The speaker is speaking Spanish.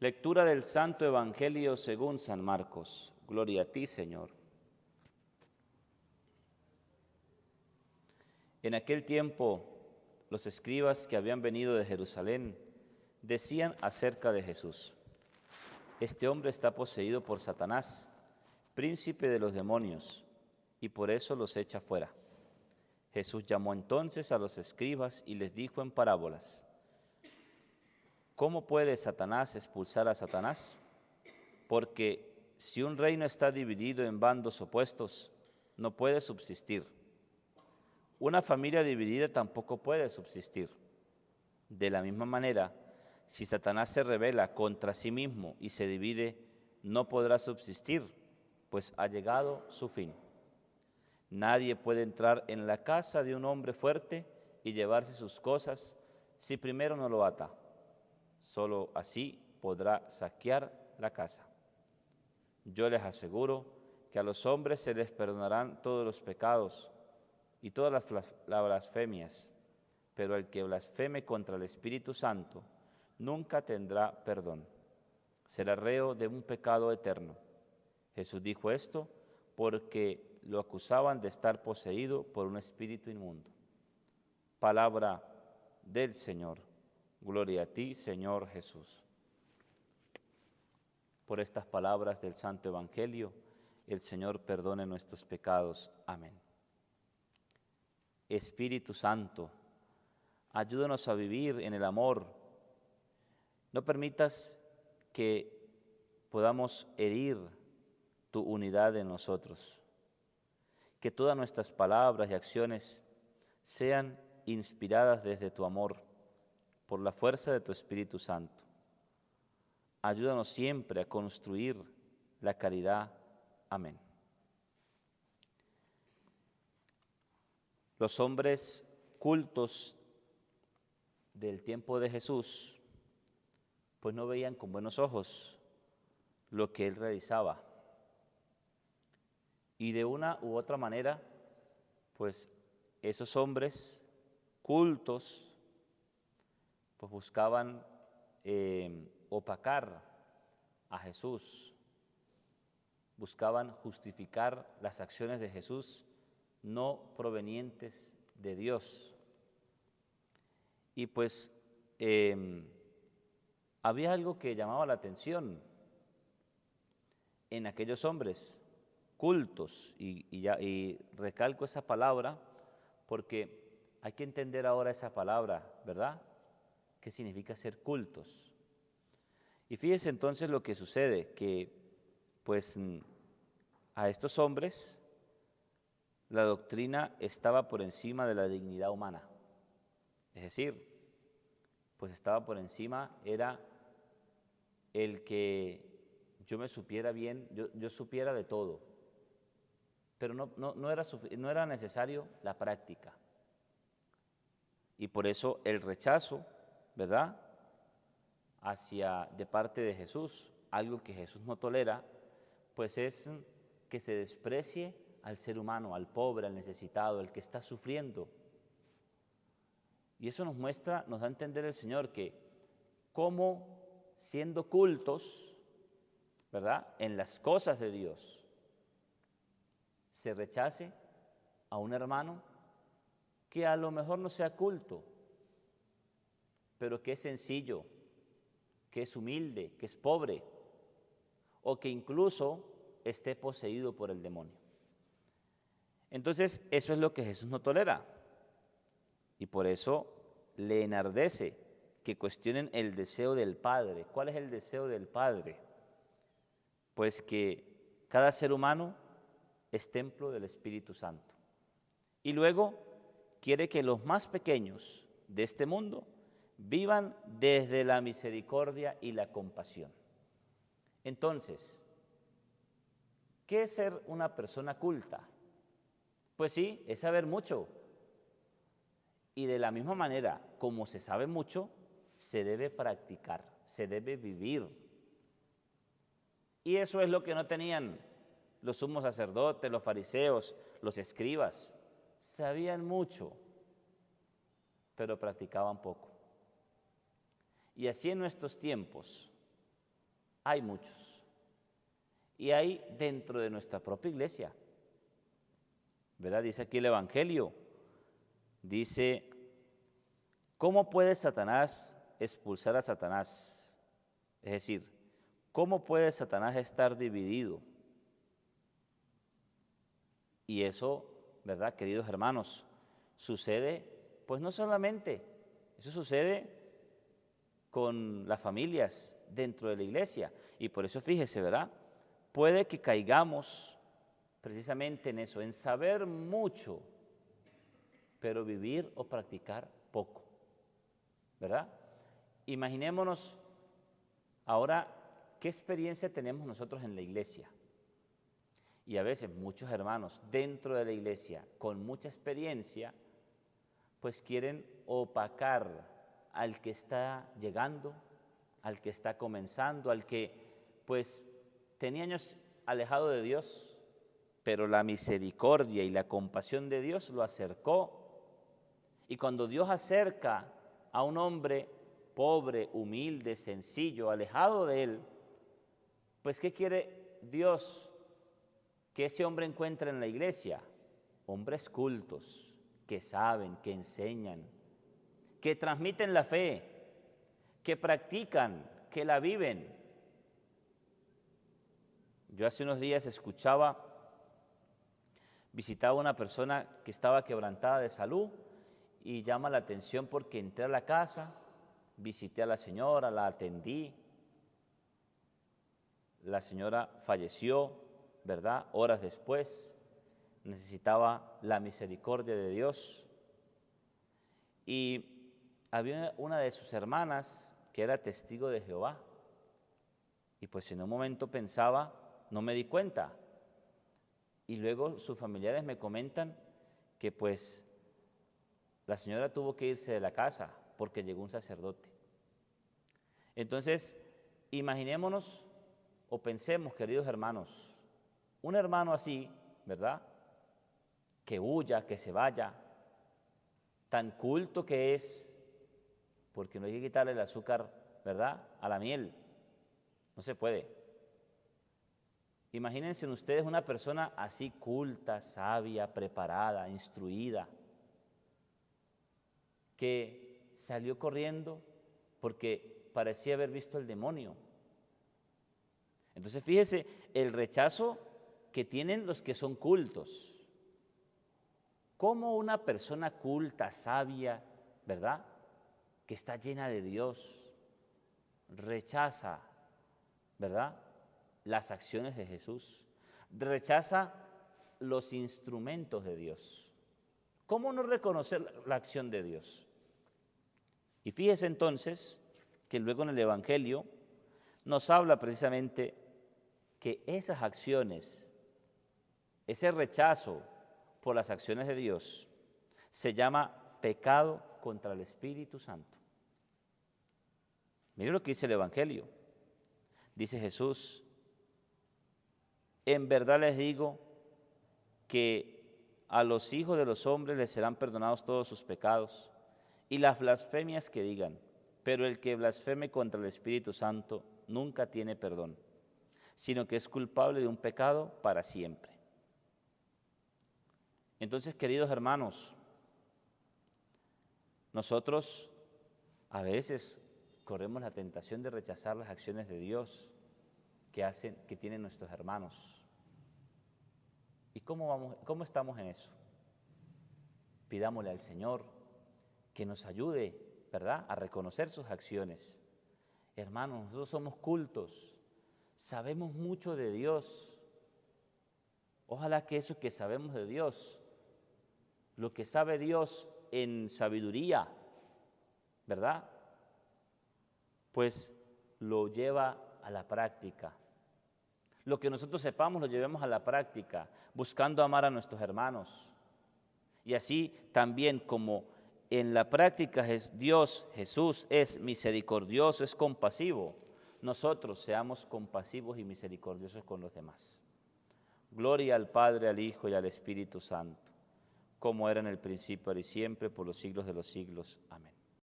Lectura del Santo Evangelio según San Marcos. Gloria a ti, Señor. En aquel tiempo, los escribas que habían venido de Jerusalén decían acerca de Jesús: Este hombre está poseído por Satanás, príncipe de los demonios, y por eso los echa fuera. Jesús llamó entonces a los escribas y les dijo en parábolas: ¿Cómo puede Satanás expulsar a Satanás? Porque si un reino está dividido en bandos opuestos, no puede subsistir. Una familia dividida tampoco puede subsistir. De la misma manera, si Satanás se rebela contra sí mismo y se divide, no podrá subsistir, pues ha llegado su fin. Nadie puede entrar en la casa de un hombre fuerte y llevarse sus cosas si primero no lo ata. Solo así podrá saquear la casa. Yo les aseguro que a los hombres se les perdonarán todos los pecados y todas las blasfemias, pero el que blasfeme contra el Espíritu Santo nunca tendrá perdón. Será reo de un pecado eterno. Jesús dijo esto porque lo acusaban de estar poseído por un espíritu inmundo. Palabra del Señor. Gloria a ti, Señor Jesús. Por estas palabras del Santo Evangelio, el Señor perdone nuestros pecados. Amén. Espíritu Santo, ayúdanos a vivir en el amor. No permitas que podamos herir tu unidad en nosotros. Que todas nuestras palabras y acciones sean inspiradas desde tu amor, por la fuerza de tu Espíritu Santo. Ayúdanos siempre a construir la caridad. Amén. Los hombres cultos del tiempo de Jesús, pues no veían con buenos ojos lo que él realizaba. Y de una u otra manera, pues esos hombres cultos pues buscaban opacar a Jesús, buscaban justificar las acciones de Jesús no provenientes de Dios. Y pues había algo que llamaba la atención en aquellos hombres cultos, y recalco esa palabra porque hay que entender ahora esa palabra, ¿verdad? ¿Qué significa ser cultos? Y fíjense entonces lo que sucede, que pues a estos hombres la doctrina estaba por encima de la dignidad humana. Es decir, pues estaba por encima, era el que yo me supiera bien, yo supiera de todo, pero no era necesario la práctica. Y por eso el rechazo, ¿verdad?, de parte de Jesús, algo que Jesús no tolera, pues es que se desprecie al ser humano, al pobre, al necesitado, al que está sufriendo. Y eso nos da a entender el Señor que como siendo cultos, ¿verdad?, en las cosas de Dios, se rechace a un hermano que a lo mejor no sea culto, pero que es sencillo, que es humilde, que es pobre, o que incluso esté poseído por el demonio. Entonces, eso es lo que Jesús no tolera. Y por eso le enardece que cuestionen el deseo del Padre. ¿Cuál es el deseo del Padre? Pues que cada ser humano es templo del Espíritu Santo. Y luego quiere que los más pequeños de este mundo vivan desde la misericordia y la compasión. Entonces, ¿qué es ser una persona culta? Pues sí, es saber mucho. Y de la misma manera, como se sabe mucho, se debe practicar, se debe vivir. Y eso es lo que no tenían los sumos sacerdotes, los fariseos, los escribas. Sabían mucho, pero practicaban poco. Y así en nuestros tiempos, Hay muchos. Y hay dentro de nuestra propia iglesia, ¿verdad? Dice aquí el Evangelio, dice, ¿cómo puede Satanás expulsar a Satanás? Es decir, ¿cómo puede Satanás estar dividido? Y eso, ¿verdad, queridos hermanos? Sucede, pues no solamente, eso sucede con las familias dentro de la iglesia. Y por eso fíjese, ¿verdad? Puede que caigamos precisamente en eso, en saber mucho, pero vivir o practicar poco, ¿verdad? Imaginémonos ahora qué experiencia tenemos nosotros en la iglesia. Y a veces muchos hermanos dentro de la iglesia con mucha experiencia, pues quieren opacar al que está llegando, al que está comenzando, al que pues tenía años alejado de Dios, pero la misericordia y la compasión de Dios lo acercó. Y cuando Dios acerca a un hombre pobre, humilde, sencillo, alejado de Él, pues ¿qué quiere Dios que ese hombre encuentre en la iglesia? Hombres cultos, que saben, que enseñan, que transmiten la fe, que practican, que la viven. Yo hace unos días visitaba a una persona que estaba quebrantada de salud y llama la atención porque entré a la casa, visité a la señora, la atendí. La señora falleció, ¿verdad? Horas después, necesitaba la misericordia de Dios. Y había una de sus hermanas que era testigo de Jehová. Y pues en un momento pensaba, no me di cuenta. Y luego sus familiares me comentan que pues la señora tuvo que irse de la casa porque llegó un sacerdote. Entonces, imaginémonos o pensemos, queridos hermanos, un hermano así, ¿verdad? Que huya, que se vaya, tan culto que es, porque no hay que quitarle el azúcar, ¿verdad?, a la miel. No se puede. Imagínense ustedes una persona así culta, sabia, preparada, instruida, que salió corriendo porque parecía haber visto el demonio. Entonces fíjese el rechazo que tienen los que son cultos. ¿Cómo una persona culta, sabia, ¿verdad?, que está llena de Dios, rechaza, ¿verdad?, las acciones de Jesús, rechaza los instrumentos de Dios? ¿Cómo no reconocer la acción de Dios? Y fíjese entonces que luego en el Evangelio nos habla precisamente que esas acciones, ese rechazo por las acciones de Dios, se llama pecado contra el Espíritu Santo. Mire lo que dice el Evangelio. Dice Jesús, en verdad les digo que a los hijos de los hombres les serán perdonados todos sus pecados y las blasfemias que digan, pero el que blasfeme contra el Espíritu Santo nunca tiene perdón, sino que es culpable de un pecado para siempre. Entonces, queridos hermanos, nosotros a veces corremos la tentación de rechazar las acciones de Dios que tienen nuestros hermanos. ¿Y cómo estamos en eso? Pidámosle al Señor que nos ayude, ¿verdad?, a reconocer sus acciones. Hermanos, nosotros somos cultos, sabemos mucho de Dios. Ojalá que eso que sabemos de Dios, lo que sabe Dios en sabiduría, ¿verdad?, pues lo lleva a la práctica. Lo que nosotros sepamos lo llevemos a la práctica, buscando amar a nuestros hermanos. Y así también como en la práctica Dios, Jesús, es misericordioso, es compasivo, nosotros seamos compasivos y misericordiosos con los demás. Gloria al Padre, al Hijo y al Espíritu Santo, como era en el principio, ahora y siempre, por los siglos de los siglos. Amén.